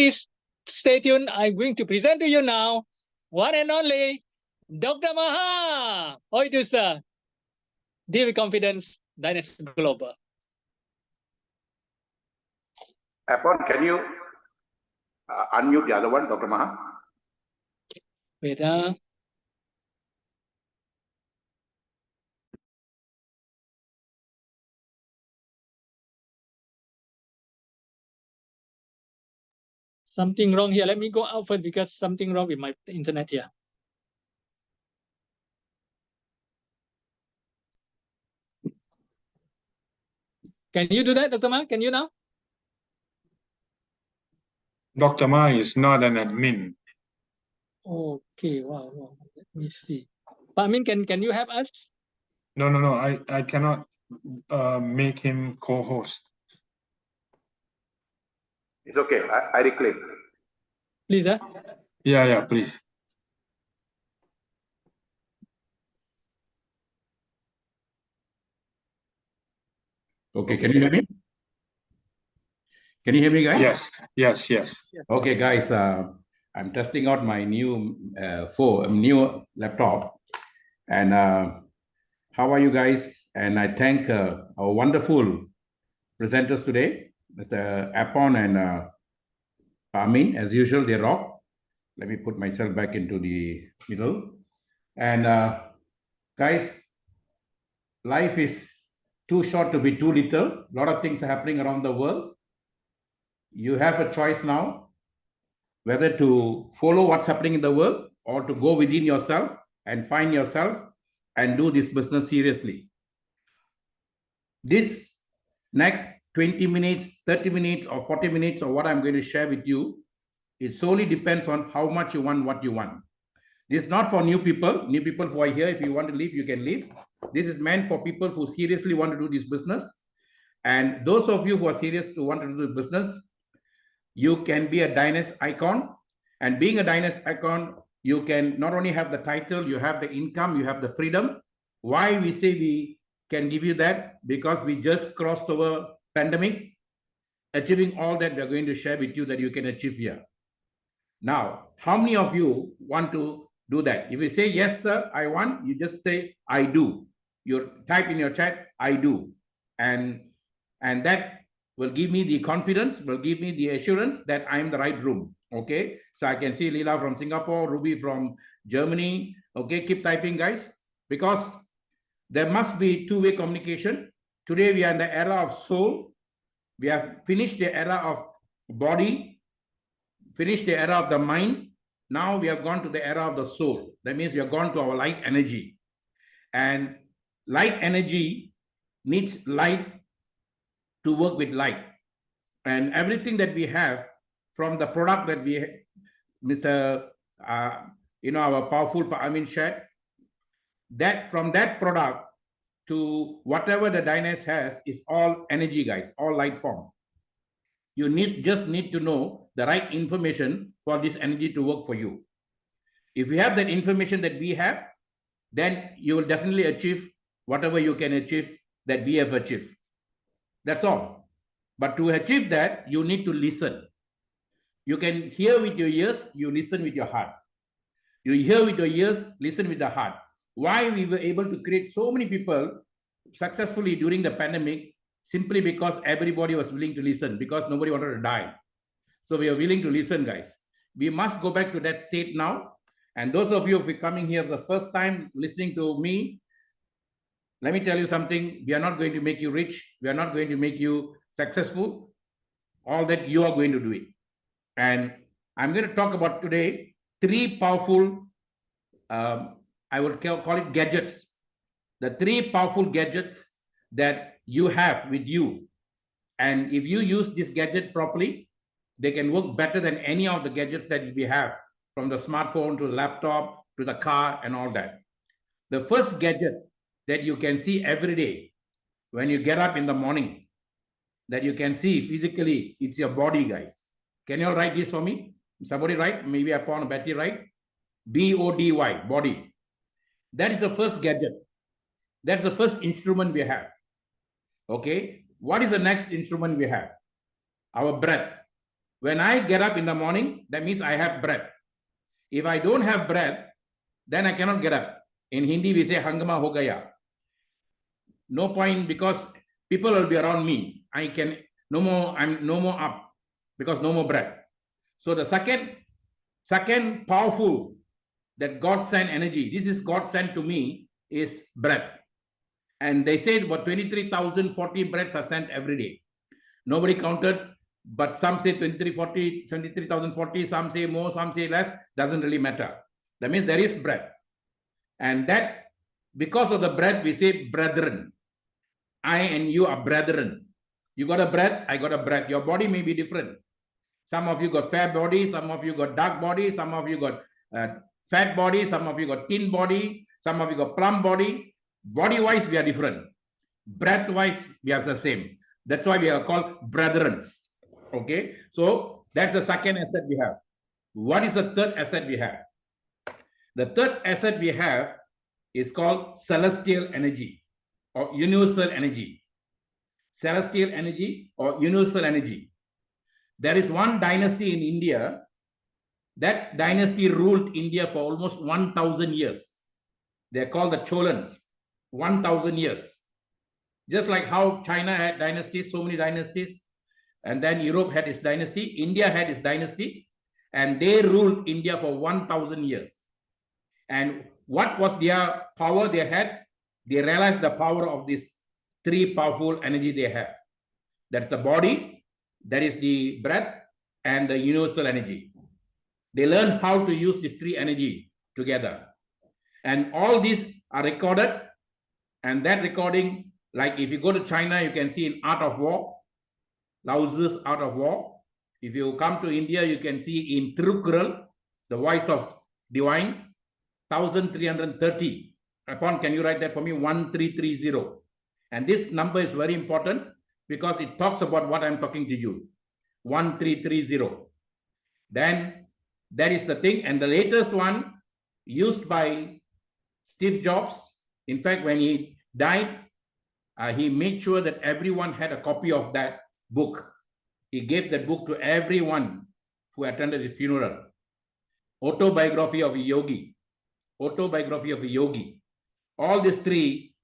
Please stay tuned. I'm going to present to you now one and only Dr. MAHA. How it is, sir? Deal with confidence, Dynasty Global. Upon, can you unmute the other one, Dr. MAHA? Wait, something wrong here. Let me go out first because something wrong with my internet here. Can you do that, Dr. Ma? Can you now? Dr. Ma is not an admin. Okay, wow. Let me see. Pak Amin, can you help us? No, I cannot make him co-host. It's okay. I reclaim. Please, huh? Yeah, please. Okay, can you hear me? Can you hear me, guys? Yes. Okay, guys, I'm testing out my new new laptop. And how are you guys? And I thank our wonderful presenters today, Mr. Apon and Amin. As usual, they rock. Let me put myself back into the middle. And guys, life is too short to be too little. A lot of things are happening around the world. You have a choice now, whether to follow what's happening in the world or to go within yourself and find yourself and do this business seriously. This next 20 minutes, 30 minutes, or 40 minutes, or what I'm going to share with you, it solely depends on how much you want, what you want. This is not for new people who are here. If you want to leave, you can leave. This is meant for people who seriously want to do this business. And those of you who are serious to want to do the business, you can be a Dynasty icon. And being a Dynasty icon, you can not only have the title, you have the income, you have the freedom. Why we say we can give you that? Because we just crossed over pandemic, achieving all that we're going to share with you that you can achieve here. Now, how many of you want to do that? If you say, yes, sir, I want, you just say, I do. You type in your chat, I do. And that will give me the confidence, will give me the assurance that I'm in the right room. Okay. So I can see Leela from Singapore, Ruby from Germany. Okay. Keep typing, guys, because there must be two-way communication. Today, we are in the era of soul. We have finished the era of body, finished the era of the mind. Now we have gone to the era of the soul. That means we have gone to our light energy. And light energy needs light to work with light. And everything that we have from the product that we, Mr. Our powerful Amin shared, that from that product to whatever the Dynasty has is all energy, guys, all light form. You just need to know the right information for this energy to work for you. If you have that information that we have, then you will definitely achieve whatever you can achieve that we have achieved. That's all. But to achieve that, you need to listen. You can hear with your ears, you listen with your heart. You hear with your ears, listen with the heart. Why we were able to create so many people successfully during the pandemic, simply because everybody was willing to listen, because nobody wanted to die. So we are willing to listen, guys. We must go back to that state now. And those of you who are coming here for the first time listening to me, let me tell you something. We are not going to make you rich. We are not going to make you successful. All that you are going to do it. And I'm going to talk about today 3 powerful, I would call it gadgets. The 3 powerful gadgets that you have with you. And if you use this gadget properly, they can work better than any of the gadgets that we have, from the smartphone to the laptop to the car and all that. The first gadget that you can see every day when you get up in the morning, that you can see physically, it's your body, guys. Can you all write this for me? Somebody write, maybe upon Betty write, B-O-D-Y, body. That is the first gadget. That's the first instrument we have. Okay. What is the next instrument we have? Our breath. When I get up in the morning, that means I have breath. If I don't have breath, then I cannot get up. In Hindi, we say hangama ho gaya. No point, because people will be around me. I'm no more up because no more breath. So the second powerful that God sent energy, this is God sent to me, is breath. And they said about 23,040 breaths are sent every day. Nobody counted, but some say 23,040, some say more, some say less, doesn't really matter. That means there is breath. And that, because of the breath, we say brethren. I and you are brethren. You got a breath, I got a breath. Your body may be different. Some of you got fair body, some of you got dark body, some of you got fat body, some of you got thin body, some of you got plump body. Body-wise, we are different. Breath-wise, we are the same. That's why we are called brethren. Okay, so that's the second asset we have. What is the third asset we have? The third asset we have is called celestial energy or universal energy. Celestial energy or universal energy. There is one dynasty in India. That dynasty ruled India for almost 1,000 years. They're called the Cholans. 1,000 years. Just like how China had dynasties, so many dynasties, and then Europe had its dynasty, India had its dynasty, and they ruled India for 1,000 years. And what was their power they had? They realized the power of these three powerful energy they have. That's the body, that is the breath, and the universal energy. They learned how to use these three energy together. And all these are recorded, and that recording, like if you go to China, you can see in Art of War, Lao Tzu's Art of War. If you come to India, you can see in Tirukkural, the voice of divine, 1330. Upon, can you write that for me? 1330. And this number is very important because it talks about what I'm talking to you. 1330. Then that is the thing. And the latest one used by Steve Jobs. In fact, when he died, he made sure that everyone had a copy of that book. He gave that book to everyone who attended his funeral. Autobiography of a Yogi. Autobiography of a Yogi. All these three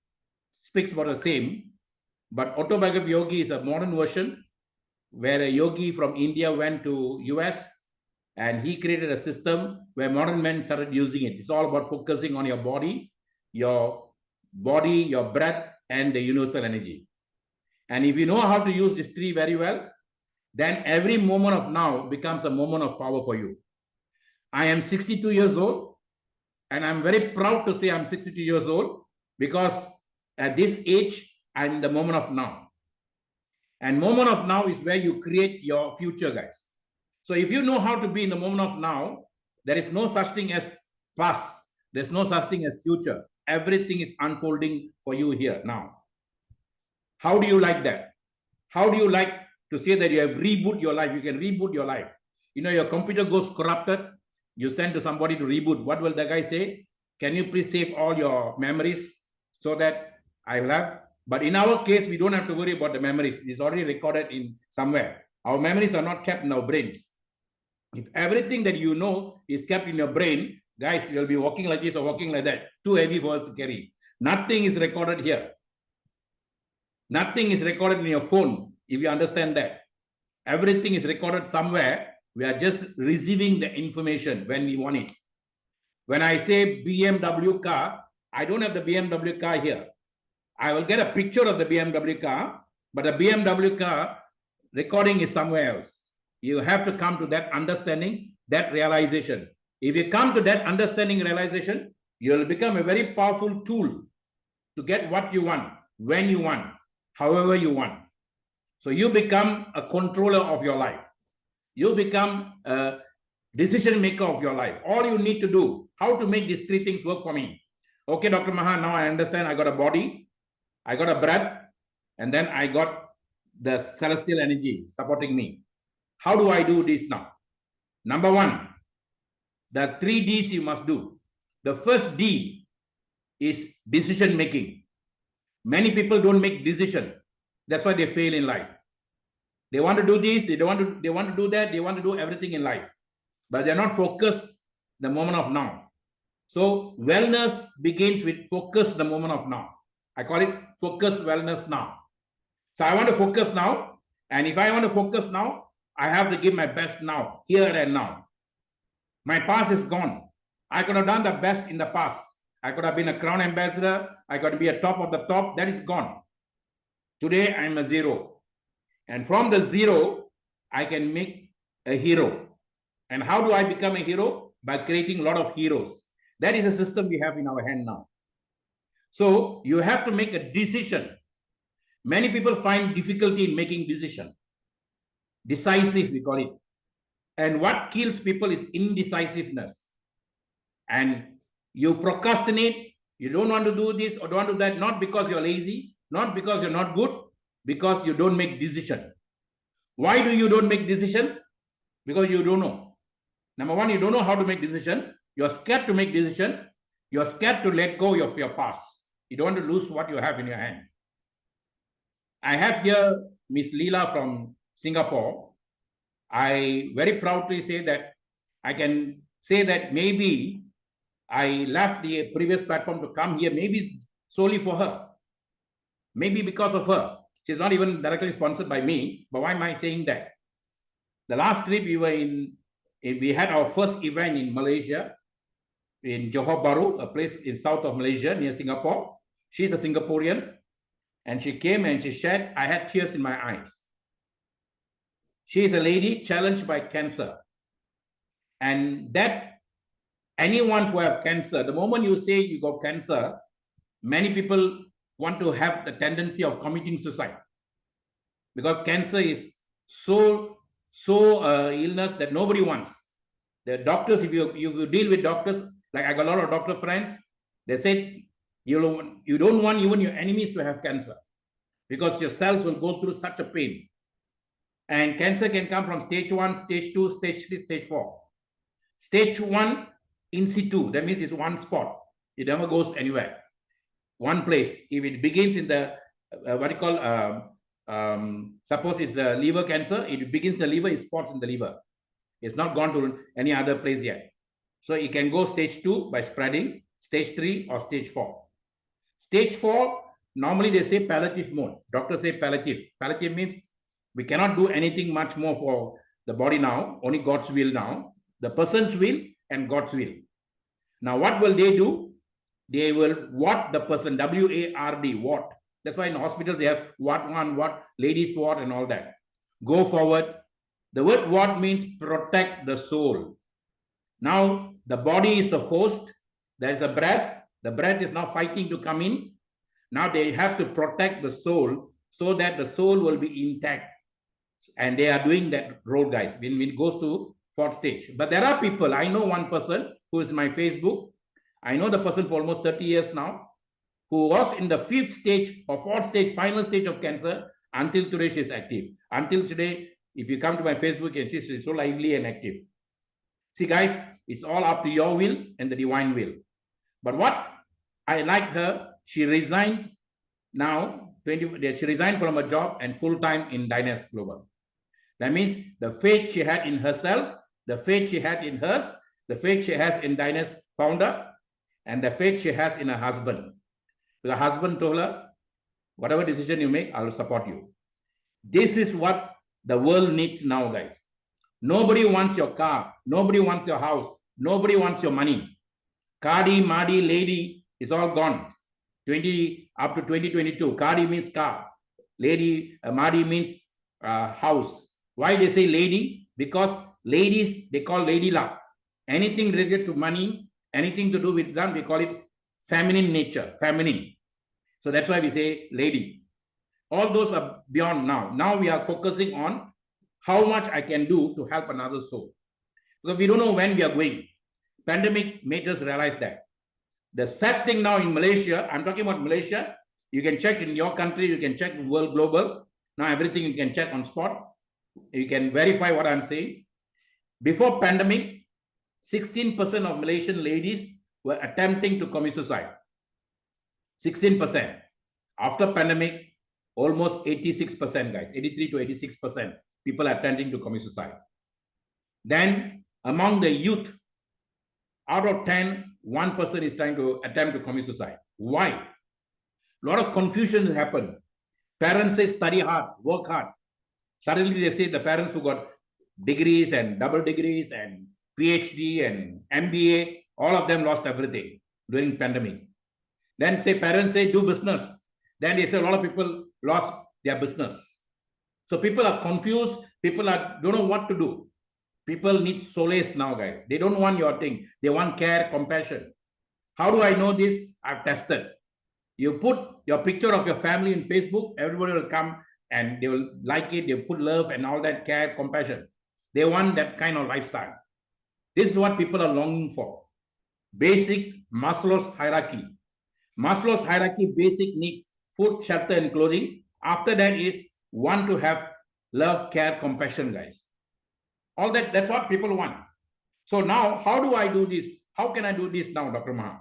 speaks about the same, but Autobiography of Yogi is a modern version where a yogi from India went to US and he created a system where modern men started using it. It's all about focusing on your body, your breath, and the universal energy. And if you know how to use these three very well, then every moment of now becomes a moment of power for you. I am 62 years old, and I'm very proud to say I'm 62 years old because at this age, I'm in the moment of now. And moment of now is where you create your future, guys. So if you know how to be in the moment of now, there is no such thing as past. There's no such thing as future. Everything is unfolding for you here now. How do you like that? How do you like to say that you have reboot your life? You can reboot your life. You know, your computer goes corrupted. You send to somebody to reboot. What will the guy say? Can you please save all your memories so that I will have? But in our case, we don't have to worry about the memories. It's already recorded in somewhere. Our memories are not kept in our brain. If everything that you know is kept in your brain, guys, you'll be walking like this or walking like that. Too heavy for us to carry. Nothing is recorded here. Nothing is recorded in your phone, if you understand that. Everything is recorded somewhere. We are just receiving the information when we want it. When I say BMW car, I don't have the BMW car here. I will get a picture of the BMW car, but the BMW car recording is somewhere else. You have to come to that understanding, that realization. If you come to that understanding, realization, you will become a very powerful tool to get what you want, when you want, however you want. So you become a controller of your life. You become a decision maker of your life. All you need to do, how to make these three things work for me. Okay, Dr. Maha, now I understand. I got a body, I got a breath, and then I got the celestial energy supporting me. How do I do this now? Number one, the 3 Ds you must do. The first D is decision making. Many people don't make decision. That's why they fail in life. They want to do this, they want to do that, they want to do everything in life, but they're not focused the moment of now. So wellness begins with focus the moment of now. I call it focus wellness now. So I want to focus now. And if I want to focus now, I have to give my best now, here and now. My past is gone. I could have done the best in the past. I could have been a crown ambassador. I could be a top of the top. That is gone. Today, I'm a zero. And from the zero, I can make a hero. And how do I become a hero? By creating a lot of heroes. That is a system we have in our hand now. So you have to make a decision. Many people find difficulty in making decision. Decisive, we call it. And what kills people is indecisiveness. And you procrastinate, you don't want to do this or don't want to do that, not because you're lazy, not because you're not good, because you don't make decision. Why do you don't make decision? Because you don't know. Number one, you don't know how to make decision. You're scared to make decision. You're scared to let go of your past. You don't want to lose what you have in your hand. I have here Miss Leela from Singapore. I very proudly say that I can say that maybe I left the previous platform to come here, maybe solely for her. Maybe because of her. She's not even directly sponsored by me, but why am I saying that? The last trip we were we had our first event in Malaysia, in Johor Bahru, a place in south of Malaysia near Singapore. She's a Singaporean, and she came and she shared, I had tears in my eyes. She is a lady challenged by cancer. And that anyone who have cancer, the moment you say you got cancer, many people want to have the tendency of committing suicide. Because cancer is so illness that nobody wants. The doctors, if you deal with doctors, like I got a lot of doctor friends, they say you don't want even your enemies to have cancer because your cells will go through such a pain. And cancer can come from stage 1, stage 2, stage 3, stage 4. Stage 1, in situ, that means it's one spot. It never goes anywhere. One place. If it begins in the, what you call, suppose it's a liver cancer, it begins the liver, it spots in the liver. It's not gone to any other place yet. So it can go stage 2 by spreading, stage 3 or stage 4. Stage 4, normally they say palliative mode. Doctors say palliative. Palliative means we cannot do anything much more for the body now, only God's will now, the person's will and God's will. Now, what will they do? They will ward the person, W-A-R-D, ward. That's why in hospitals they have ward 1, ward, ladies ward and all that. Go forward. The word ward means protect the soul. Now, the body is the host. There is a breath. The breath is now fighting to come in. Now they have to protect the soul so that the soul will be intact. And they are doing that role, guys, when it goes to 4th stage. But there are people, I know one person who is my Facebook. I know the person for almost 30 years now, who was in the 5th stage or 4th stage, final stage of cancer. Until today, she is active. Until today, if you come to my Facebook, and she's so lively and active. See, guys, it's all up to your will and the divine will. But what I like her, she resigned now, she resigned from a job and full-time in Dynasty Global. That means the faith she had in herself, the faith she had in hers, the faith she has in Dynasty founder, and the faith she has in her husband. The husband told her, whatever decision you make, I will support you. This is what the world needs now, guys. Nobody wants your car. Nobody wants your house. Nobody wants your money. Cardi, Madi, lady is all gone. Up to 2022. Cardi means car. Lady, Madi means house. Why they say lady? Because ladies, they call lady luck. Anything related to money, anything to do with them, we call it feminine nature, feminine. So that's why we say lady. All those are beyond now. Now we are focusing on how much I can do to help another soul. Because we don't know when we are going. Pandemic made us realize that. The sad thing now in Malaysia, I'm talking about Malaysia, you can check in your country, you can check world global. Now everything you can check on spot. You can verify what I'm saying. Before pandemic, 16% of Malaysian ladies were attempting to commit suicide. 16%. After pandemic, Almost 86%, guys, 83 to 86% people are attempting to commit suicide. Then among the youth, out of 10, 1% is trying to attempt to commit suicide. Why? A lot of confusion happen. Parents say study hard, work hard. Suddenly they say the parents who got degrees and double degrees and PhD and MBA, all of them lost everything during pandemic. Then say parents say do business. Then they say a lot of people lost their business. So people are confused. People don't know what to do. People need solace now, guys. They don't want your thing. They want care, compassion. How do I know this? I've tested. You put your picture of your family in Facebook, everybody will come and they will like it. They put love and all that care, compassion. They want that kind of lifestyle. This is what people are longing for. Basic Maslow's hierarchy. Maslow's hierarchy, basic needs, food, shelter, and clothing. After that is want to have love, care, compassion, guys. All that's what people want. So now, how do I do this? How can I do this now, Dr. Maha?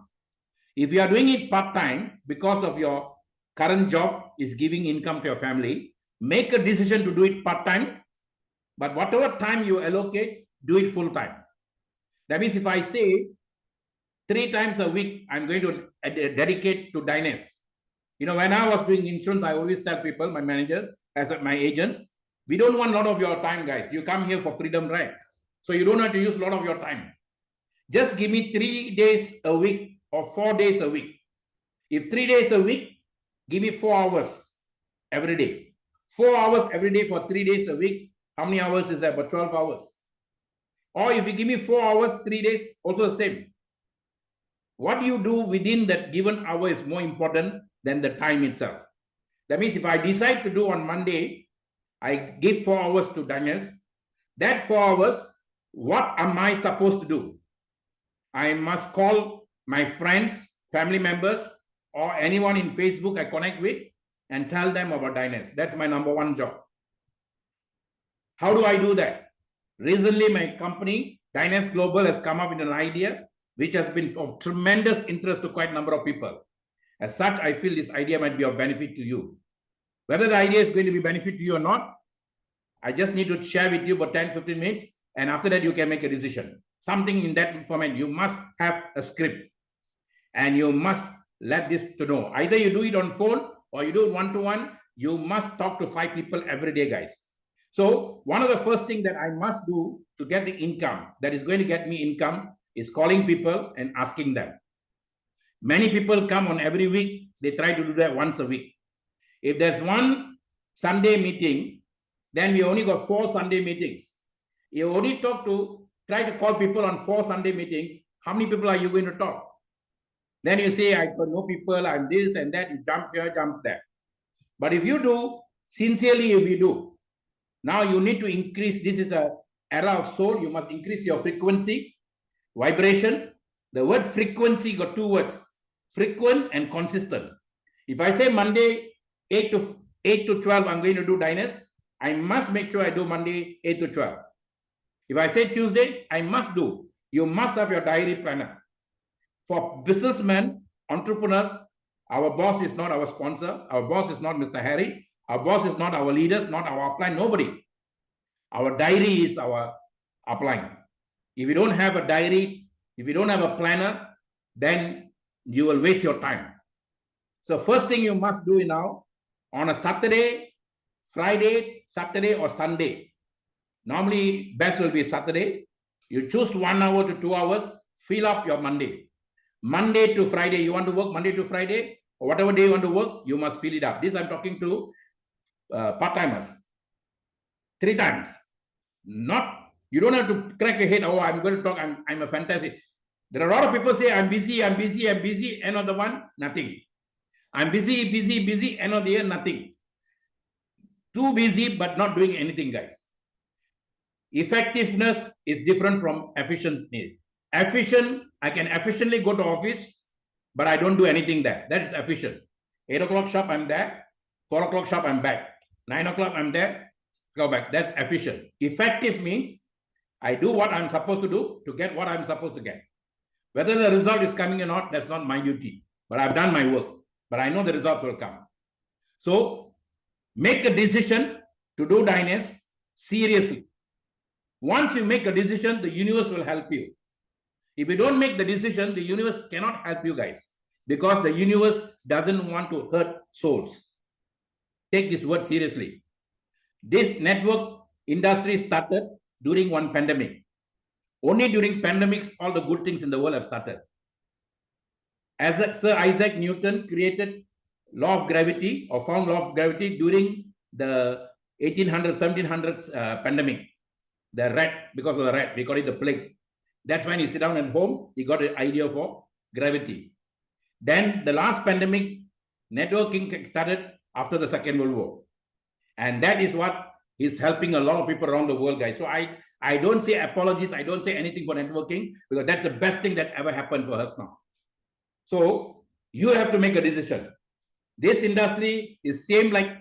If you are doing it part-time because of your current job is giving income to your family, make a decision to do it part-time, but whatever time you allocate, do it full-time. That means if I say 3 times a week, I'm going to dedicate to diners. You know, when I was doing insurance, I always tell people, my managers, as my agents, we don't want a lot of your time, guys. You come here for freedom, right? So you don't have to use a lot of your time. Just give me 3 days a week or 4 days a week. If 3 days a week, give me 4 hours every day. 4 hours every day for 3 days a week. How many hours is that? About 12 hours. Or if you give me 4 hours, 3 days, also the same. What you do within that given hour is more important than the time itself. That means if I decide to do on Monday, I give 4 hours to diners. That 4 hours, what am I supposed to do? I must call my friends, family members, or anyone in Facebook I connect with and tell them about diners. That's my number one job. How do I do that? Recently, my company, Diners Global, has come up with an idea which has been of tremendous interest to quite a number of people. As such, I feel this idea might be of benefit to you. Whether the idea is going to be benefit to you or not, I just need to share with you about 10-15 minutes, and after that, you can make a decision. Something in that format, you must have a script, and you must let this to know. Either you do it on phone or you do it one-to-one. You must talk to 5 people every day, guys. So one of the first things that I must do to get the income that is going to get me income is calling people and asking them. Many people come on every week. They try to do that once a week. If there's one Sunday meeting, then we only got 4 Sunday meetings. You only try to call people on 4 Sunday meetings. How many people are you going to talk? Then you say, I know people, I'm this and that. You jump here, jump there. But if you do, sincerely, if you do, now you need to increase. This is an era of soul. You must increase your frequency, vibration. The word frequency got 2 words, frequent and consistent. If I say Monday 8 to 12, I'm going to do diners, I must make sure I do Monday 8 to 12. If I say Tuesday, I must do. You must have your diary planner. For businessmen, entrepreneurs, our boss is not our sponsor. Our boss is not Mr. Harry. Our boss is not our leaders, not our upline, nobody. Our diary is our upline. If you don't have a diary, if you don't have a planner, then you will waste your time. So first thing you must do now, on a Saturday, Friday, Saturday or Sunday. Normally, best will be Saturday. You choose 1 hour to 2 hours, fill up your Monday. Monday to Friday, you want to work Monday to Friday, or whatever day you want to work, you must fill it up. This I'm talking to part-timers. 3 times. You don't have to crack your head, oh, I'm going to talk, I'm a fantastic. There are a lot of people say, I'm busy, end of the one, nothing. I'm busy, end of the year, nothing. Too busy, but not doing anything, guys. Effectiveness is different from efficiency. Efficient, I can efficiently go to office, but I don't do anything there. That is efficient. 8 o'clock sharp, I'm there. 4 o'clock sharp, I'm back. 9 o'clock, I'm there. Go back. That's efficient. Effective means I do what I'm supposed to do to get what I'm supposed to get. Whether the result is coming or not, that's not my duty. But I've done my work. But I know the results will come. So Make a decision to do Dynas seriously. Once you make a decision, the universe will help you. If you don't make the decision, the universe cannot help you guys, because the universe doesn't want to hurt souls. Take this word seriously. This network industry started during one pandemic. Only during pandemics, all the good things in the world have started. As Sir Isaac Newton created law of gravity, or found law of gravity during the 1800s, 1700s pandemic. The rat, because of the rat, we call it the plague. That's when he sit down at home, he got an idea for gravity. Then the last pandemic, networking started after the Second World War. And that is what is helping a lot of people around the world, guys. So I don't say apologies, I don't say anything for networking, because that's the best thing that ever happened for us now. So you have to make a decision. This industry is same like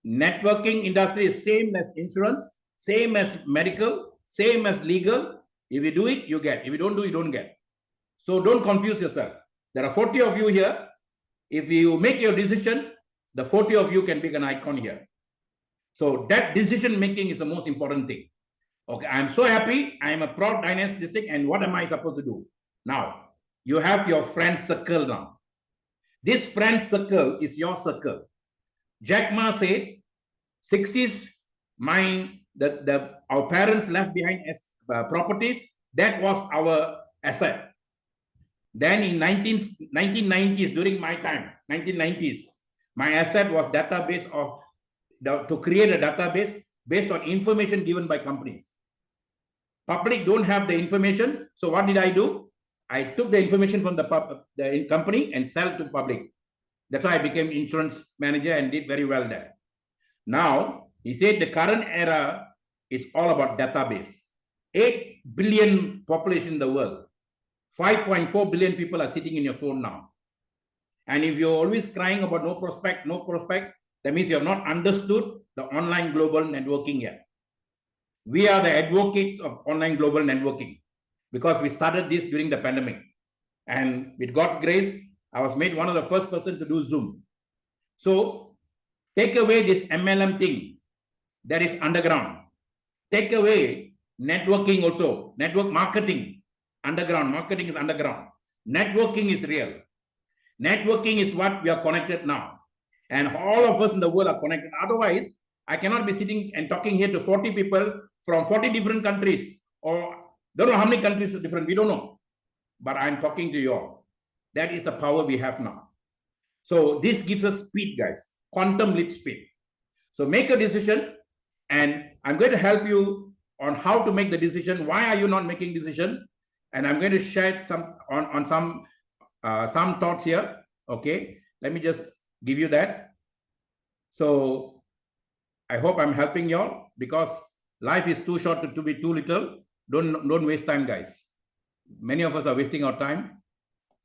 networking industry, is same as insurance, same as medical, same as legal. If you do it, you get. If you don't do it, you don't get. So don't confuse yourself. There are 40 of you here. If you make your decision, the 40 of you can be an icon here. So that decision making is the most important thing. Okay, I'm so happy. I am a proud Dynas district. And what am I supposed to do? Now, you have your friend circle now. This friend circle is your circle. Jack Ma said, 60s, our parents left behind as properties. That was our asset. Then in 1990s, during my time, 1990s, my asset was database of to create a database based on information given by companies. Public don't have the information. So what did I do? I took the information from the company and sell to public. That's why I became insurance manager and did very well there. Now, he said the current era is all about database. 8 billion population in the world. 5.4 billion people are sitting in your phone now. And if you're always crying about no prospect, that means you have not understood the online global networking yet. We are the advocates of online global networking because we started this during the pandemic. And with God's grace, I was made one of the first person to do Zoom. So take away this MLM thing that is underground. Take away networking also, network marketing, underground. Marketing is underground. Networking is real. Networking is what we are connected now. And all of us in the world are connected. Otherwise, I cannot be sitting and talking here to 40 people from 40 different countries, or don't know how many countries are different. We don't know. But I'm talking to you all. That is the power we have now. So this gives us speed, guys. Quantum leap speed. So make a decision, and I'm going to help you on how to make the decision. Why are you not making decision? And I'm going to share some on some thoughts here. Okay, let me just give you that. So I hope I'm helping you all, because life is too short to be too little. Don't waste time, guys. Many of us are wasting our time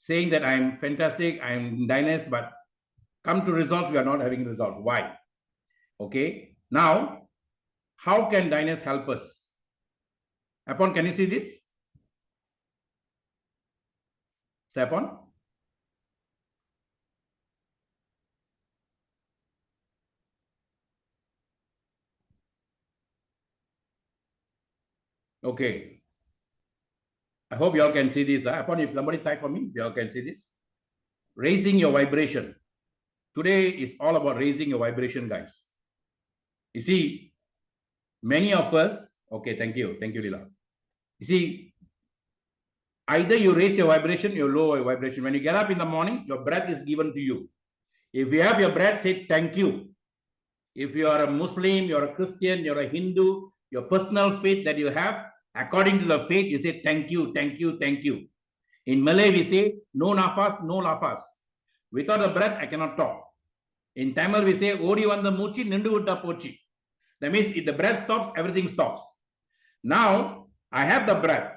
saying that I'm fantastic, I'm Dynas, but come to results, we are not having results. Why? Okay. Now, how can Dynas help us? Sapon, can you see this? Sapon? Okay. I hope you all can see this. Upon if somebody type for me, you all can see this. Raising your vibration. Today is all about raising your vibration, guys. You see, many of us, okay, thank you, Lila. You see, either you raise your vibration, you lower your vibration. When you get up in the morning, your breath is given to you. If you have your breath, say thank you. If you are a Muslim, you're a Christian, you're a Hindu, your personal faith that you have, according to the faith, you say thank you, thank you, thank you. In Malay, we say no nafas, no lafas. Without a breath, I cannot talk. In Tamil, we say odi vanda moochi, nindu vutta pochi. That means if the breath stops, everything stops. Now, I have the breath.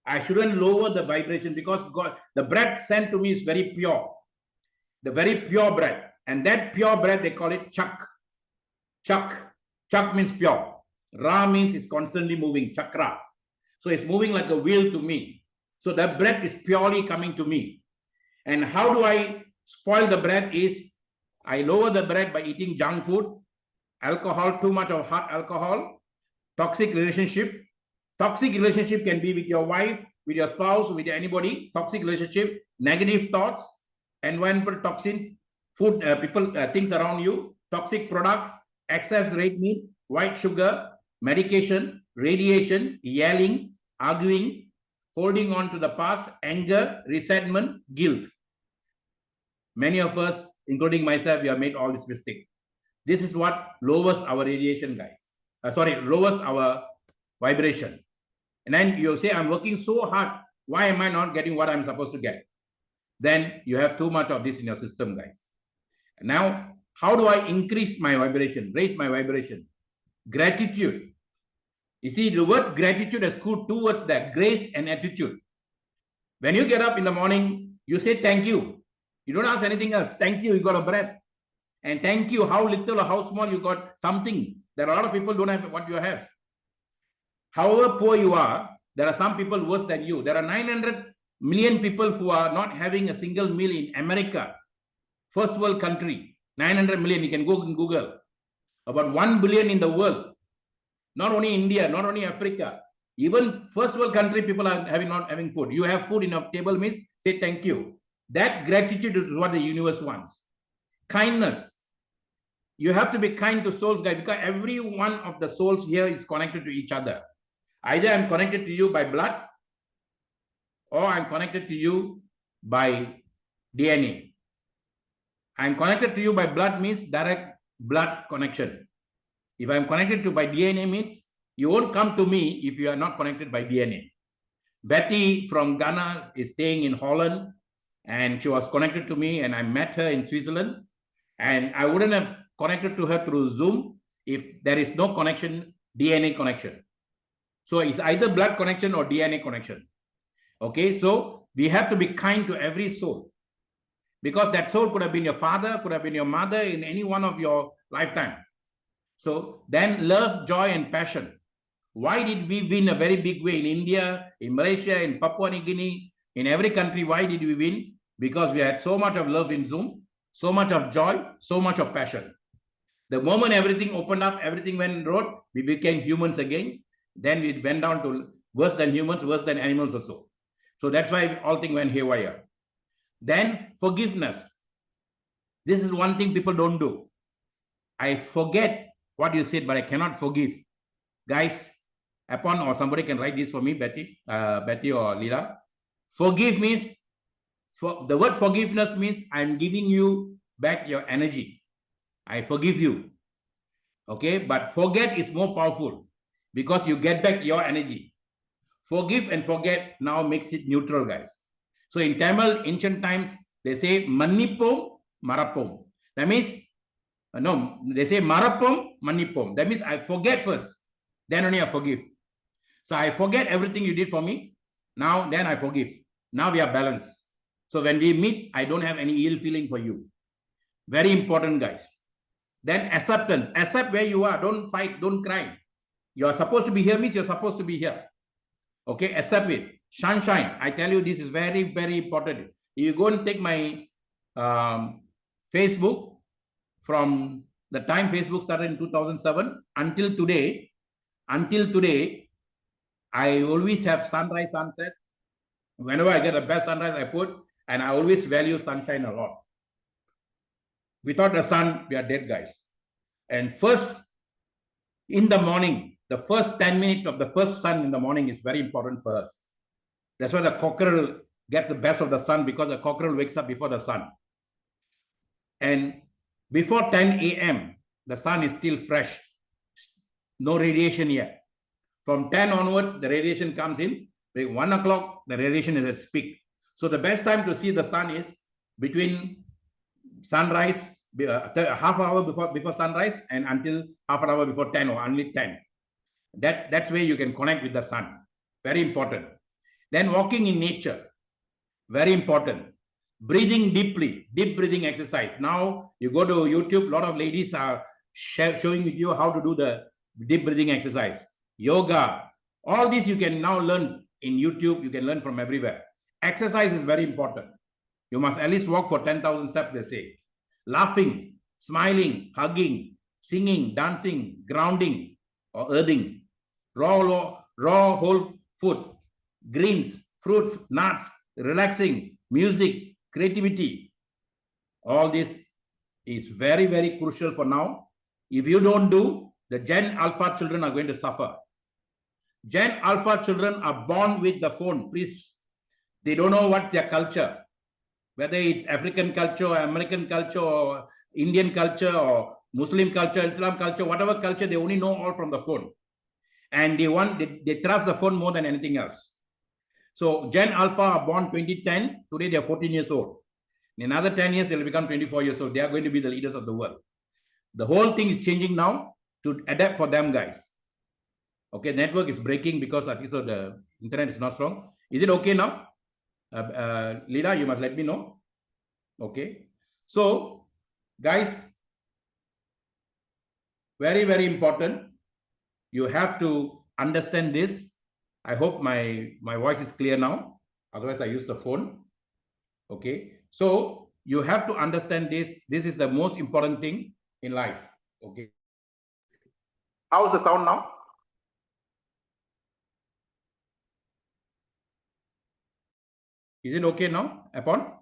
I shouldn't lower the vibration, because God, the breath sent to me is very pure. The very pure breath. And that pure breath, they call it chak. Chak. Chak means pure. Ra means it's constantly moving. Chakra. So it's moving like a wheel to me. So that breath is purely coming to me. And how do I spoil the breath is, I lower the breath by eating junk food. alcohol, too much of hard alcohol, toxic relationship. Toxic relationship can be with your wife, with your spouse, with anybody. Toxic relationship, negative thoughts, environmental toxin, food, people, things around you, toxic products, excess red meat, white sugar, medication, radiation, yelling, arguing, holding on to the past, anger, resentment, guilt. Many of us, including myself, we have made all this mistake. This is what lowers our radiation, guys. Lowers our vibration. And then you say, I'm working so hard. Why am I not getting what I'm supposed to get? Then you have too much of this in your system, guys. Now, how do I increase my vibration, raise my vibration? Gratitude. You see, the word gratitude has two words there, grace and attitude. When you get up in the morning, you say thank you. You don't ask anything else. Thank you, you got a breath. And thank you, how little or how small you got something. There are a lot of people don't have what you have. However poor you are, there are some people worse than you. There are 900 million people who are not having a single meal in America. First world country, 900 million. You can go in Google. About 1 billion in the world. Not only India, not only Africa. Even first world country, people are not having food. You have food in your table means say thank you. That gratitude is what the universe wants. Kindness. You have to be kind to souls, guys, because every one of the souls here is connected to each other. Either I'm connected to you by blood or I'm connected to you by DNA. I'm connected to you by blood means direct blood connection. If I'm connected to by DNA means you won't come to me if you are not connected by DNA. Betty from Ghana is staying in Holland and she was connected to me and I met her in Switzerland and I wouldn't have connected to her through Zoom if there is no connection, DNA connection. So it's either blood connection or DNA connection. Okay, so we have to be kind to every soul because that soul could have been your father, could have been your mother in any one of your lifetime. So then love, joy, and passion. Why did we win a very big way in India, in Malaysia, in Papua New Guinea, in every country? Why did we win? Because we had so much of love in Zoom, so much of joy, so much of passion. The moment everything opened up, everything went road, we became humans again. Then we went down to worse than humans, worse than animals also. So that's why all things went haywire. Then forgiveness. This is one thing people don't do. I forget what you said, but I cannot forgive. Guys, upon or somebody can write this for me, Betty or Leela. Forgive means, the word forgiveness means I'm giving you back your energy. I forgive you. Okay, but forget is more powerful because you get back your energy. Forgive and forget now makes it neutral, guys. So in Tamil, ancient times, they say Manipom, Marapom. That means, no, they say Marapom, Manipom. That means I forget first, then only I forgive. So I forget everything you did for me. Now, then I forgive. Now we are balanced. So when we meet, I don't have any ill feeling for you. Very important, guys. Then acceptance. Accept where you are. Don't fight. Don't cry. You are supposed to be here means you're supposed to be here. Okay, accept it. Sunshine. I tell you, this is very, very important. You go and take my Facebook from the time Facebook started in 2007 until today, I always have sunrise, sunset. Whenever I get a best sunrise, I put, and I always value sunshine a lot. Without the sun, we are dead, guys. And first, in the morning, the first 10 minutes of the first sun in the morning is very important for us. That's why the cockerel gets the best of the sun, because the cockerel wakes up before the sun. And before 10 a.m., the sun is still fresh. No radiation yet. From 10 onwards, the radiation comes in. By 1 o'clock, the radiation is at its peak. So the best time to see the sun is between sunrise, half hour before sunrise, and until half an hour before 10 or only 10. That's where you can connect with the sun. Very important. Then walking in nature. Very important. Breathing deeply, deep breathing exercise. Now you go to YouTube, a lot of ladies are showing with you how to do the deep breathing exercise. Yoga, all this you can now learn in YouTube. You can learn from everywhere. Exercise is very important. You must at least walk for 10,000 steps, they say. Laughing, smiling, hugging, singing, dancing, grounding or earthing, raw whole food, greens, fruits, nuts, relaxing, music, creativity. All this is very, very crucial for now. If you don't do, the Gen Alpha children are going to suffer. Gen Alpha children are born with the phone. Please, they don't know what's their culture, whether it's African culture or American culture or Indian culture or Muslim culture, Islam culture, whatever culture, they only know all from the phone. And they trust the phone more than anything else. So Gen Alpha are born 2010. Today they are 14 years old. In another 10 years, they'll become 24 years old. They are going to be the leaders of the world. The whole thing is changing now to adapt for them, guys. Okay, network is breaking because I think so the internet is not strong. Is it okay now? Lida, you must let me know. Okay. So, guys, very, very important. You have to understand this. I hope my voice is clear now. Otherwise, I use the phone. Okay. So, you have to understand this. This is the most important thing in life. Okay. How's the sound now? Is it okay now, Upon?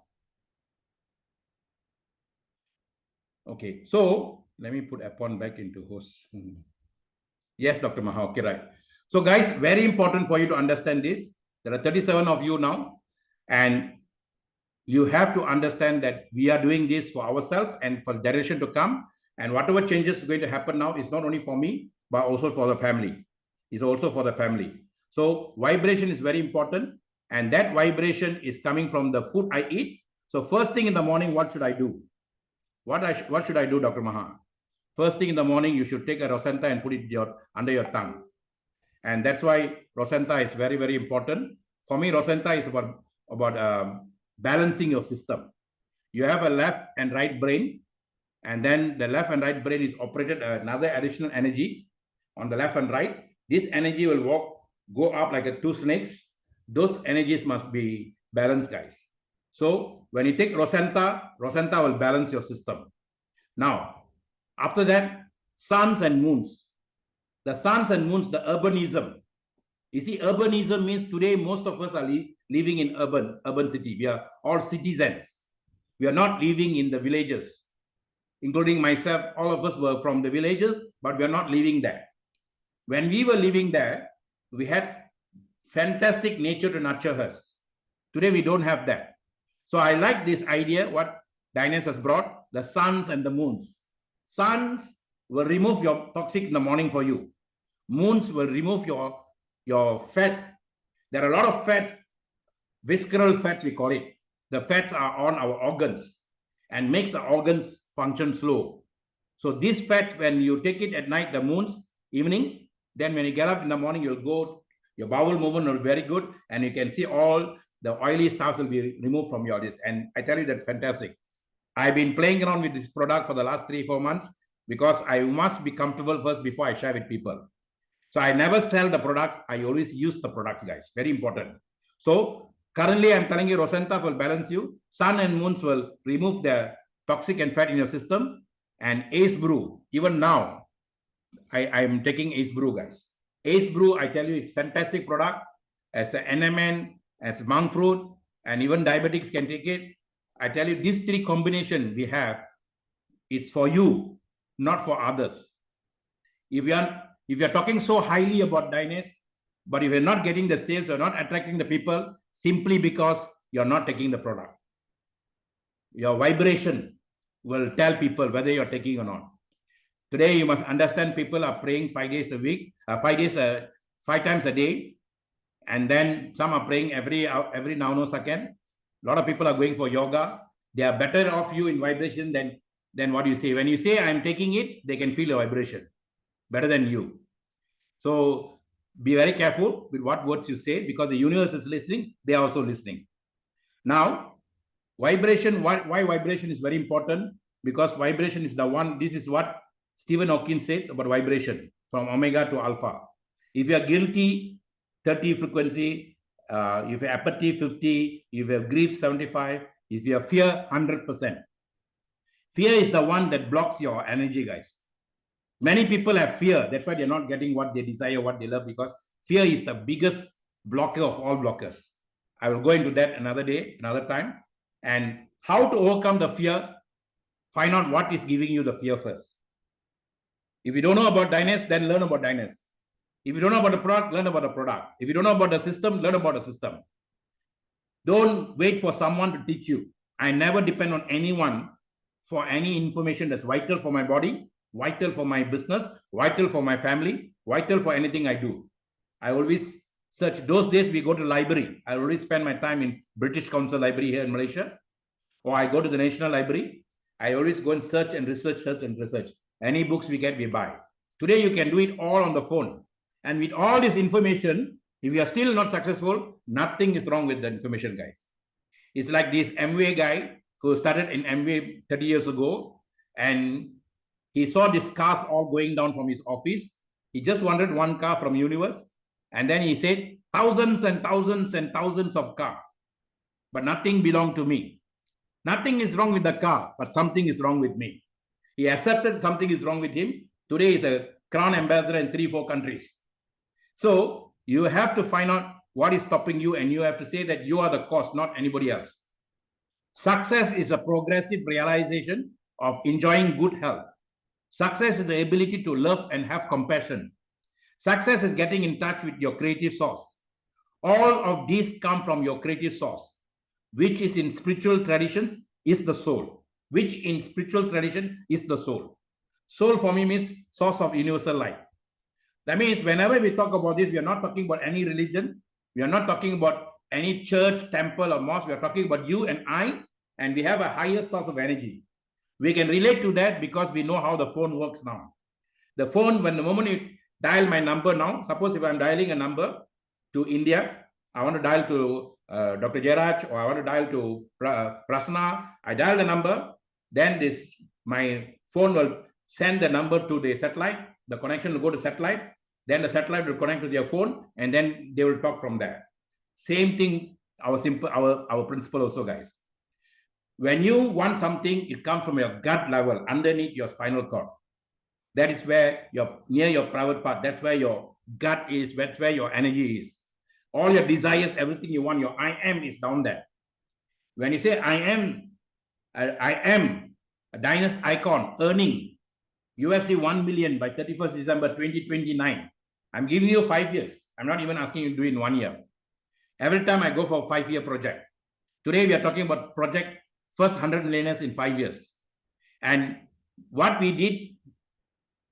Okay, so let me put Upon back into host. Yes, Dr. Maha, okay, right. So guys, very important for you to understand this. There are 37 of you now, and you have to understand that we are doing this for ourselves and for the generation to come. And whatever changes is going to happen now is not only for me, but also for the family. It's also for the family. So vibration is very important. And that vibration is coming from the food I eat. So first thing in the morning, what should I do? What should I do, Dr. Maha? First thing in the morning, you should take a Rosenta and put it under your tongue. And that's why Rosenta is very, very important. For me, Rosenta is about balancing your system. You have a left and right brain, and then the left and right brain is operated another additional energy on the left and right. This energy will go up like two snakes. Those energies must be balanced, guys. So when you take Rosenta will balance your system. Now, after that, suns and moons. The suns and moons, the urbanism. You see, urbanism means today most of us are living in urban city. We are all citizens. We are not living in the villages. Including myself, all of us were from the villages, but we are not living there. When we were living there, we had fantastic nature to nurture us. Today, we don't have that. So I like this idea, what Dines has brought, the suns and the moons. Suns will remove your toxic in the morning for you. Moons will remove your fat. There are a lot of fats, visceral fats we call it. The fats are on our organs and makes the organs function slow. So these fats, when you take it at night, the moons, evening, then when you get up in the morning, you'll go, your bowel movement will be very good, and you can see all the oily stuff will be removed from your dish. And I tell you, that's fantastic. I've been playing around with this product for the last 3-4 months because I must be comfortable first before I share with people. So I never sell the products. I always use the products, guys. Very important. So currently, I'm telling you, Rosenta will balance you. Sun and moons will remove the toxic and fat in your system. And Ace Brew, even now, I'm taking Ace Brew, guys. Ace Brew, I tell you, it's fantastic product. As an NMN, as monk fruit, and even diabetics can take it. I tell you, these three combinations we have is for you, not for others. If you're talking so highly about Dines, but if you're not getting the sales, you're not attracting the people simply because you're not taking the product. Your vibration will tell people whether you're taking or not. Today, you must understand people are praying 5 days a week, 5 times a day. And then some are praying every nanosecond. A lot of people are going for yoga. They are better off you in vibration than what you say. When you say, I'm taking it, they can feel your vibration better than you. So be very careful with what words you say because the universe is listening. They are also listening. Now, vibration, why vibration is very important? Because vibration is the one, this is what Stephen Hawking said about vibration from omega to alpha. If you are guilty, 30 frequency, if you have apathy, 50, if you have grief, 75, if you have fear, 100%. Fear is the one that blocks your energy, guys. Many people have fear. That's why they're not getting what they desire, what they love, because fear is the biggest blocker of all blockers. I will go into that another day, another time. And how to overcome the fear, find out what is giving you the fear first. If you don't know about Dynas, then learn about Dynas. If you don't know about the product, learn about the product. If you don't know about the system, learn about the system. Don't wait for someone to teach you. I never depend on anyone for any information that's vital for my body, vital for my business, vital for my family, vital for anything I do. I always search. Those days we go to library. I always spend my time in British Council Library here in Malaysia, or I go to the National Library. I always go and search and research. Any books we get, we buy. Today you can do it all on the phone. And with all this information, if you are still not successful, nothing is wrong with the information, guys. It's like this MBA guy who started in MBA 30 years ago, and he saw these cars all going down from his office. He just wanted one car from universe. And then he said, thousands and thousands and thousands of cars, but nothing belonged to me. Nothing is wrong with the car, but something is wrong with me. He accepted something is wrong with him. Today he's a crown ambassador in 3-4 countries. So you have to find out what is stopping you, and you have to say that you are the cause, not anybody else. Success is a progressive realization of enjoying good health. Success is the ability to love and have compassion. Success is getting in touch with your creative source. All of these come from your creative source, which is in spiritual traditions is the soul. Which in spiritual tradition is the soul. Soul for me means source of universal light. That means whenever we talk about this, we are not talking about any religion. We are not talking about any church, temple, or mosque. We are talking about you and I, and we have a higher source of energy. We can relate to that because we know how the phone works now. The phone, when the moment you dial my number now, suppose if I'm dialing a number to India, I want to dial to Dr. Jairaj, or I want to dial to Prasanna, I dial the number, then my phone will send the number to the satellite, the connection will go to satellite, then the satellite will connect to their phone, and then they will talk from there. Same thing, our principle also, guys. When you want something, it comes from your gut level, underneath your spinal cord. That is where near your private part. That's where your gut is. That's where your energy is. All your desires, everything you want, your I am is down there. When you say I am a Dynas icon earning USD 1 million by 31st December 2029. I'm giving you 5 years. I'm not even asking you to do it in 1 year. Every time I go for a 5-year project. Today we are talking about project first 100 millionaires in 5 years. And what we did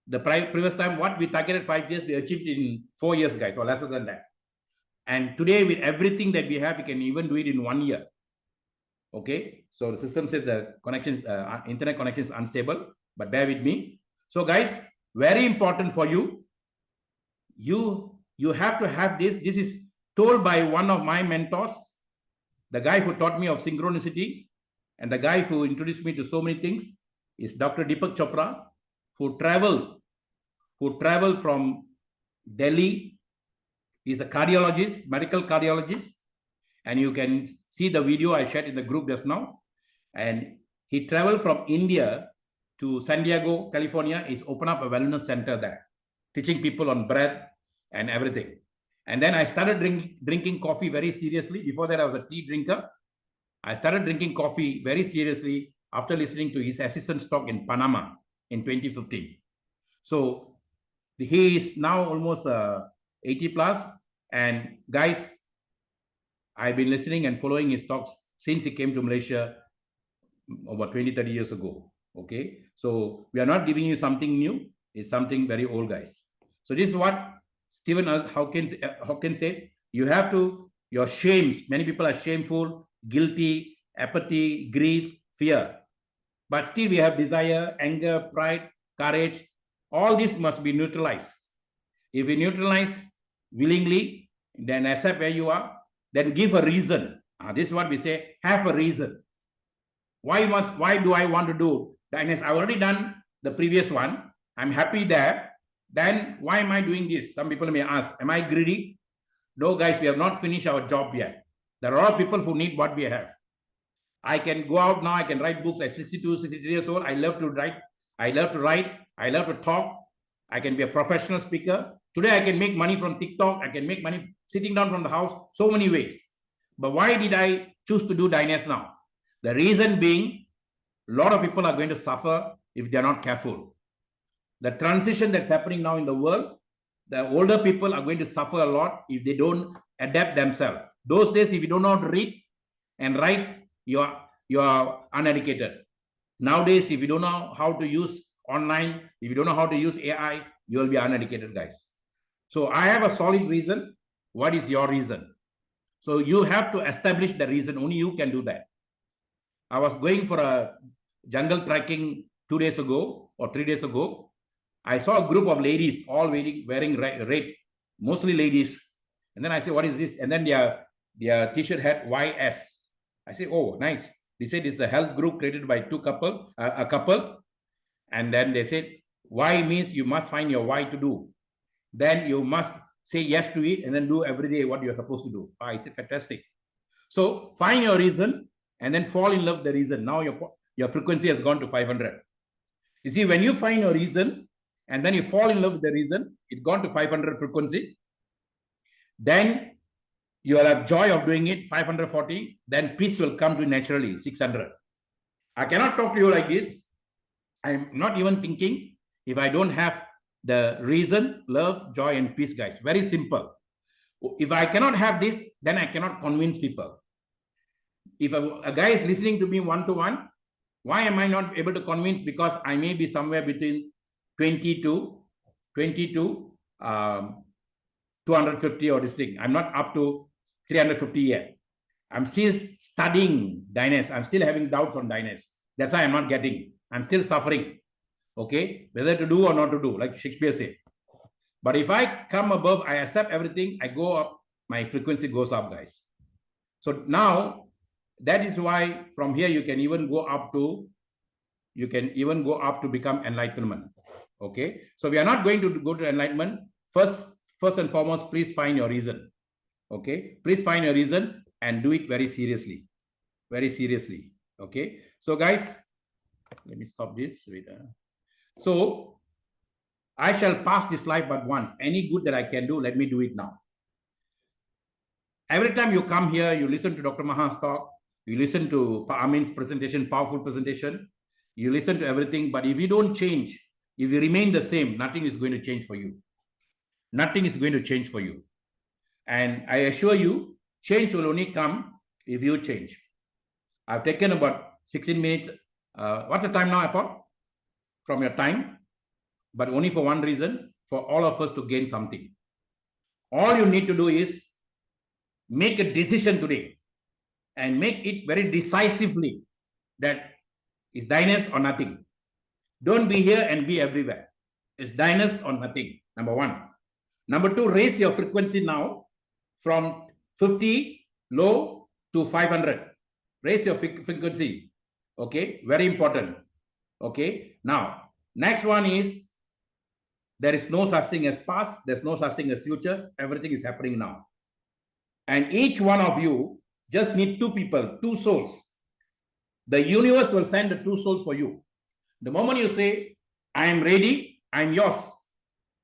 the previous time, what we targeted 5 years, we achieved in 4 years, guys, or lesser than that. And today with everything that we have, we can even do it in 1 year. Okay, so the system says the connections, internet connection is unstable, but bear with me. So guys, very important for you. You have to have this. This is told by one of my mentors, the guy who taught me of synchronicity, and the guy who introduced me to so many things is Dr. Deepak Chopra, who traveled from Delhi. He's a cardiologist, medical cardiologist, and you can see the video I shared in the group just now. And he traveled from India to San Diego, California. He's opened up a wellness center there, teaching people on breath and everything. And then I started drinking coffee very seriously. Before that, I was a tea drinker. I started drinking coffee very seriously after listening to his assistant's talk in Panama in 2015. So he is now almost 80 plus. And guys, I've been listening and following his talks since he came to Malaysia over 20, 30 years ago. Okay. So we are not giving you something new. It's something very old, guys. So this is what Stephen Hawkins said. You have to, your shames, many people are shameful, guilty, apathy, grief, fear. But still we have desire, anger, pride, courage. All this must be neutralized. If we neutralize willingly, then accept where you are, then give a reason. This is what we say, have a reason. Why do I want to do Dynas? I've already done the previous one. I'm happy there. Then why am I doing this? Some people may ask, am I greedy? No, guys, we have not finished our job yet. There are a lot of people who need what we have. I can go out now. I can write books at 62, 63 years old. I love to write. I love to write. I love to talk. I can be a professional speaker. Today, I can make money from TikTok. I can make money sitting down from the house, so many ways. But why did I choose to do Diners now? The reason being, a lot of people are going to suffer if they're not careful. The transition that's happening now in the world, the older people are going to suffer a lot if they don't adapt themselves. Those days, if you don't know how to read and write, you are uneducated. Nowadays, if you don't know how to use online, if you don't know how to use AI, you will be uneducated, guys. So I have a solid reason. What is your reason? So you have to establish the reason. Only you can do that. I was going for a jungle trekking 2 days ago or 3 days ago. I saw a group of ladies all wearing red, mostly ladies. And then I said, what is this? And then their t-shirt had YS. I said, oh, nice. They said it's a health group created by a couple. And then they said, Y means you must find your why to do. Then you must say yes to it and then do every day what you're supposed to do. I said, fantastic. So find your reason and then fall in love with the reason. Now your frequency has gone to 500. You see, when you find your reason and then you fall in love with the reason, it's gone to 500 frequency. Then you will have joy of doing it, 540. Then peace will come to you naturally, 600. I cannot talk to you like this. I'm not even thinking if I don't have the reason, love, joy, and peace, guys. Very simple. If I cannot have this, then I cannot convince people. If a guy is listening to me one-to-one, why am I not able to convince? Because I may be somewhere between 20 to 250 or this thing. I'm not up to 350 yet. I'm still studying Diners. I'm still having doubts on Diners. That's why I'm not getting. I'm still suffering. Okay, whether to do or not to do, like Shakespeare said. But if I come above, I accept everything, I go up, my frequency goes up, guys. So now that is why from here you can even go up to become enlightenment. Okay, so we are not going to go to enlightenment. First and foremost, please find your reason. Okay, please find your reason and do it very seriously. Very seriously. Okay, so guys, let me stop this. So I shall pass this life but once. Any good that I can do, let me do it now. Every time you come here, you listen to Dr. Maha's talk, you listen to Amin's presentation, powerful presentation, you listen to everything, but if you don't change, if you remain the same, nothing is going to change for you. Nothing is going to change for you. And I assure you, change will only come if you change. I've taken about 16 minutes. What's the time now, Apple? From your time, but only for one reason, for all of us to gain something. All you need to do is make a decision today and make it very decisively that it's Diners or nothing. Don't be here and be everywhere. It's Diners or nothing, number one. Number two, raise your frequency now from 50 low to 500. Raise your frequency. Okay, very important. Okay, now, next one is there is no such thing as past, there's no such thing as future, everything is happening now. And each one of you just need two people, two souls. The universe will send the two souls for you. The moment you say, I am ready, I am yours,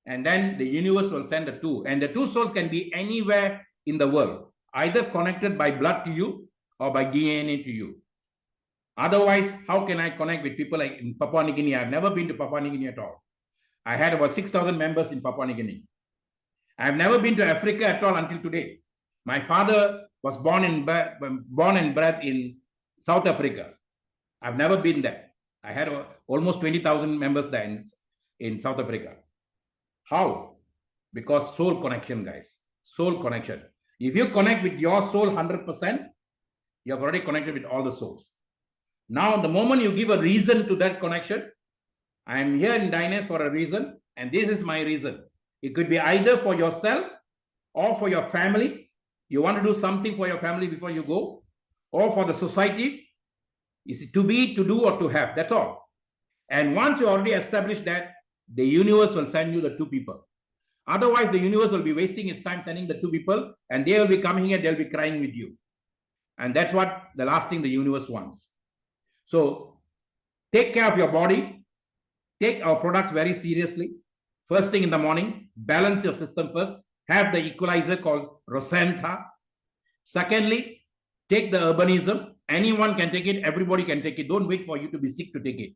and then the universe will send the two. And the two souls can be anywhere in the world, either connected by blood to you or by DNA to you. Otherwise, how can I connect with people like in Papua New Guinea? I've never been to Papua New Guinea at all. I had about 6,000 members in Papua New Guinea. I've never been to Africa at all until today. My father was born and bred in South Africa. I've never been there. I had almost 20,000 members there in South Africa. How? Because soul connection, guys. Soul connection. If you connect with your soul 100%, you have already connected with all the souls. Now, the moment you give a reason to that connection, I am here in Diners for a reason, and this is my reason. It could be either for yourself or for your family. You want to do something for your family before you go, or for the society. Is it to be, to do, or to have? That's all. And once you already establish that, the universe will send you the two people. Otherwise, the universe will be wasting its time sending the two people, and they will be coming here, they'll be crying with you. And that's what the last thing the universe wants. So take care of your body, take our products very seriously, First thing in the morning, balance your system first. Have the equalizer called Rosenta. Secondly, take the urbanism. Anyone can take it. Everybody can take it. Don't wait for you to be sick to take it.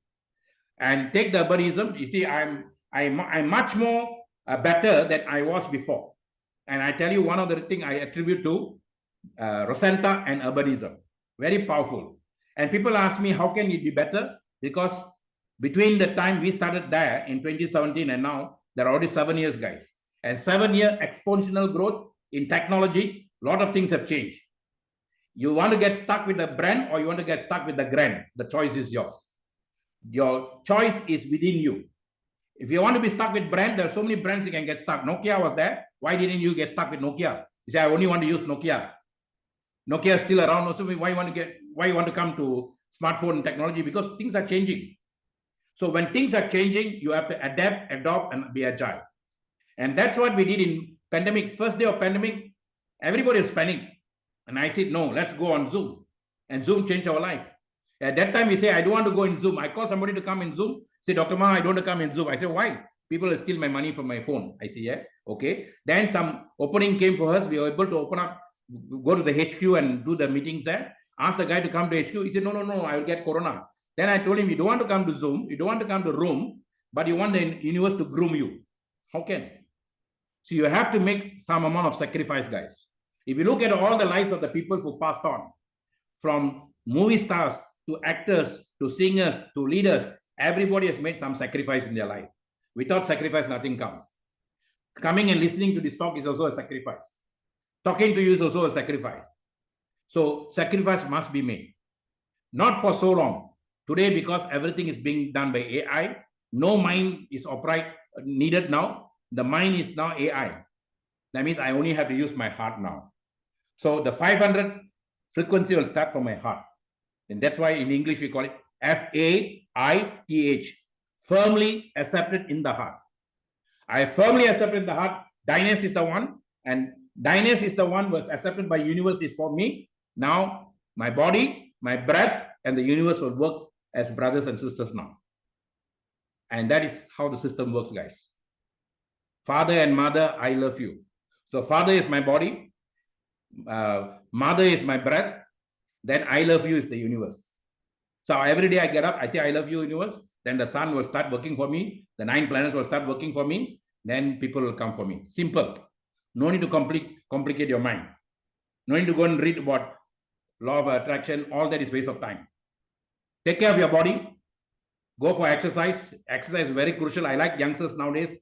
And take the urbanism. You see, I'm much more better than I was before. And I tell you, one of the things I attribute to Rosenta and urbanism. Very powerful. And people ask me, how can it be better? Because between the time we started there in 2017 and now, there are already 7 years, guys. And 7-year exponential growth in technology, a lot of things have changed. You want to get stuck with the brand or you want to get stuck with the grand? The choice is yours. Your choice is within you. If you want to be stuck with brand, there are so many brands you can get stuck. Nokia was there. Why didn't you get stuck with Nokia? You say, I only want to use Nokia. Nokia is still around. Also, why you want to come to smartphone technology? Because things are changing. So when things are changing, you have to adapt, adopt, and be agile. And that's what we did in pandemic. First day of pandemic, everybody was panicking. And I said, no, let's go on Zoom. And Zoom changed our life. At that time, we say, I don't want to go in Zoom. I call somebody to come in Zoom. Say, Dr. Ma, I don't want to come in Zoom. I say, why? People will steal my money from my phone. I say, yes. Okay. Then some opening came for us. We were able to open up, go to the HQ and do the meetings there. Ask the guy to come to HQ. He said, no, I will get corona. Then I told him, you don't want to come to Zoom. You don't want to come to room, but you want the universe to groom you. How can? So you have to make some amount of sacrifice, guys. If you look at all the lives of the people who passed on, from movie stars to actors, to singers, to leaders, everybody has made some sacrifice in their life. Without sacrifice, nothing comes. Coming and listening to this talk is also a sacrifice. Talking to you is also a sacrifice. So sacrifice must be made. Not for so long. Today, because everything is being done by AI, no mind is needed now. The mind is now AI. That means I only have to use my heart now. So the 500 frequency will start from my heart. And that's why in English we call it FAITH. Firmly accepted in the heart. I firmly accepted in the heart. Diners is the one. And Diners is the one was accepted by universe is for me. Now my body, my breath, and the universe will work as brothers and sisters now. And that is how the system works, guys. Father and mother, I love you. So father is my body. Mother is my breath. Then I love you is the universe. So every day I get up, I say, I love you, universe. Then the sun will start working for me. The 9 planets will start working for me. Then people will come for me. Simple. No need to complicate your mind. No need to go and read about law of attraction. All that is waste of time. Take care of your body. Go for exercise. Exercise is very crucial. I like youngsters nowadays.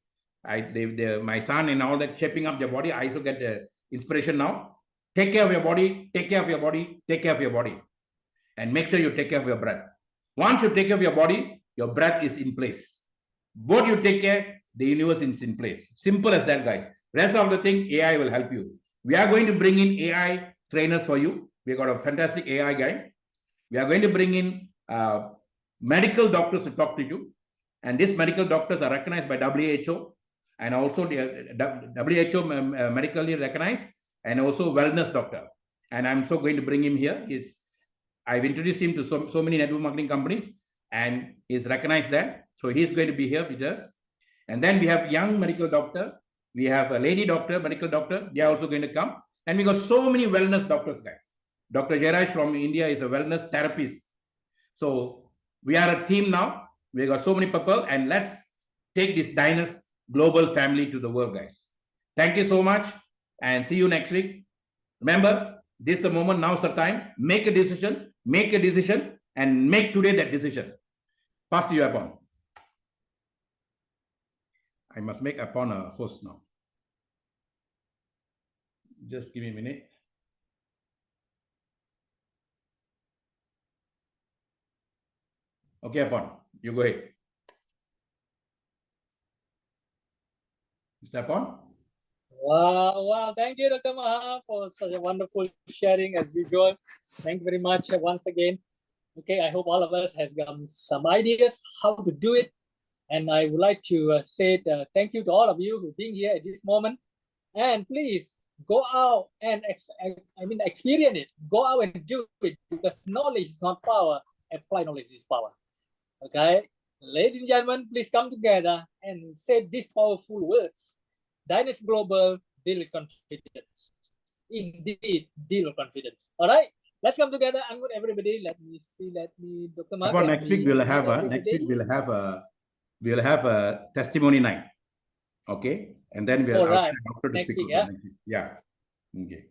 My son and all that shaping up their body. I also get the inspiration now. Take care of your body. Take care of your body. Take care of your body. And make sure you take care of your breath. Once you take care of your body, your breath is in place. Both you take care, the universe is in place. Simple as that, guys. Rest of the thing, AI will help you. We are going to bring in AI trainers for you. We got a fantastic AI guy. We are going to bring in medical doctors to talk to you. And these medical doctors are recognized by WHO and also the WHO medically recognized and also wellness doctor. And I'm so going to bring him here. I've introduced him to so many network marketing companies and he's recognized that. So he's going to be here with us. And then we have young medical doctor. We have a lady doctor, medical doctor. They are also going to come. And we got so many wellness doctors, guys. Dr. Jairaj from India is a wellness therapist. So we are a team now. We got so many people and let's take this Diners global family to the world, guys. Thank you so much and see you next week. Remember, this is the moment, now's the time. Make a decision and make today that decision. Pass to you, Apon. I must make Apon a host now. Just give me a minute. Okay, Apon, you go ahead. Mr. Apon? Wow. Thank you, Dr. Maha, for such a wonderful sharing as usual. Thank you very much once again. Okay, I hope all of us have some ideas how to do it. And I would like to say thank you to all of you who being here at this moment. And please go out and experience it. Go out and do it because knowledge is not power. Apply knowledge is power. Okay. Ladies and gentlemen, please come together and say these powerful words. Dynasty Global, deal with confidence. Indeed, deal with confidence. All right, let's come together. Unmute everybody. Let me see. Dr. Mark. Next week we'll have a testimony night. Okay, and then we'll next week, yeah. Okay.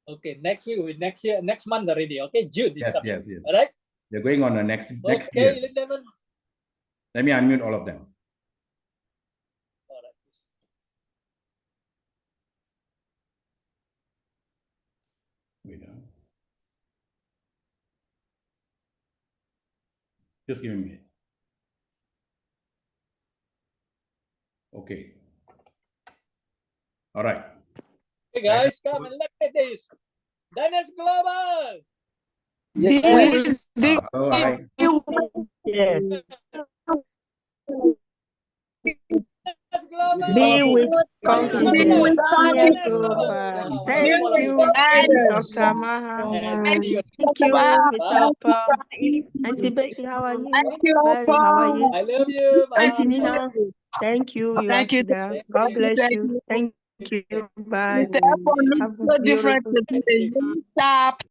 Okay, next week, next month already. Okay, June. Yes. All right. We're going on the next year. Okay, let me unmute all of them. All right. Wait on. Just give me a minute. Okay. All right. Hey guys, come and look at this. Dynasty Global. Yes. Hello, hi. Yes. Be with confidence. Yes, Global. Thank you, Dr. MAHA. Thank you, Mr. Paul. Auntie Becky, how are you? Barry, how are you? I love you. Bye. Auntie Nina, thank you. You are there. God bless you. Thank you. Bye. Have a beautiful day.